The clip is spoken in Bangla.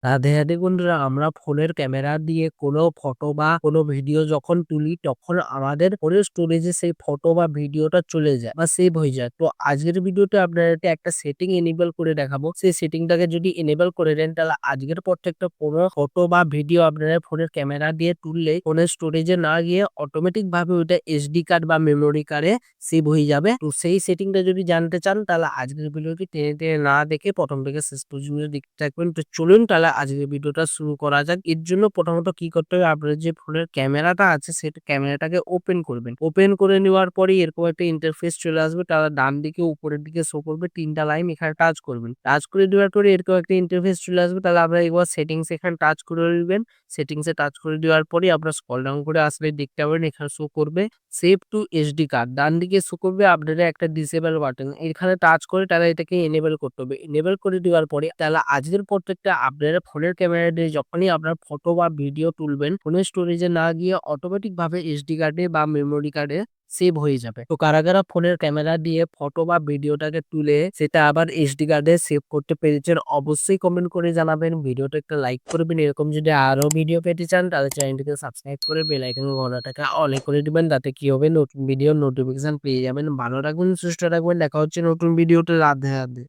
রাধে রাধে বন্ধুরা, আমরা ফোনের ক্যামেরা দিয়ে কোনো ফটো বা কোনো ভিডিও যখন তুলি তখন আমাদের ফোনের স্টোরেজে সেই ফটো বা ভিডিওটা চলে যায় বা সেভ হয়ে যায়। তো আজকের ভিডিওতে আপনাদেরকে একটা সেটিং এনেবল করে দেখাবো। সেই সেটিংটাকে যদি এনেবল করে দেন তাহলে আজকের প্রত্যেকটা কোনো ফটো বা ভিডিও আপনারা ফোনের ক্যামেরা দিয়ে তুললেই ফোনের স্টোরেজে না গিয়ে অটোমেটিক ভাবে ওইটা এসডি কার্ড বা মেমোরি কার্ডে সেভ হয়ে যাবে। তো সেই সেটিংটা যদি জানতে চান তাহলে আজকের ভিডিওটি টেনে টেনে না দেখে প্রথম থেকে শেষ পর্যন্ত দেখতে থাকবেন। তো চলুন তাহলে আজকের ভিডিওটা শুরু করা যাক। এর জন্য প্রথমত কি করতে হবে, আপনার যে ফোনের ক্যামেরাটা আছে সেটা ক্যামেরাটাকে ওপেন করবেন। ওপেন করে নেওয়ার পরে এরকম একটা ইন্টারফেস চলে আসবে। তার ডান দিকে উপরের দিকে শো করবে ৩ টা লাইন, এখানে টাচ করবেন। টাচ করে দেওয়ার পরে এরকম একটা ইন্টারফেস চলে আসবে। তাহলে আপনারা একবার সেটিংস এখানে টাচ করে দিবেন। সেটিংস এ টাচ করে দেওয়ার পরে আপনারা স্ক্রল ডাউন করে আসলে দেখতে পাবেন এখানে শো করবে সেভ টু এসডি কার্ড। ডান দিকে শো করবে আপনারা একটা ডিসেবল বাটন, এখানে টাচ করে তারা এটাকে এনেবল করতে হবে। এনেবল করে দেওয়ার পরে তাহলে আজকের প্রত্যেকটা আপনারা ফোনের ক্যামেরা দিয়ে যখনই আপনার ফটো বা ভিডিও তুলবেন ফোনের স্টোরেজে না গিয়ে অটোমেটিক ভাবে এসডি কার্ডে বা মেমোরি কার্ডে সেভ হয়ে যাবে। তো কারা কারা ফোনের ক্যামেরা দিয়ে ফটো বা ভিডিওটাকে তুলে সেটা আবার এসডি কার্ডে সেভ করতে পেরেছেন অবশ্যই কমেন্ট করে জানাবেন। ভিডিওটা একটা লাইক করবেন। এরকম যদি আরো ভিডিও পেতে চান তাহলে চ্যানেলটিকে সাবস্ক্রাইব করে বেল আইকনের ঘন্টাটাকে অলে করে দিবেন। তাতে কি হবে, নতুন ভিডিওর নোটিফিকেশন পেয়ে যাবেন। ভালো থাকবেন, সুস্থ থাকবেন। দেখা হচ্ছে নতুন ভিডিওতে। রাধে রাধে।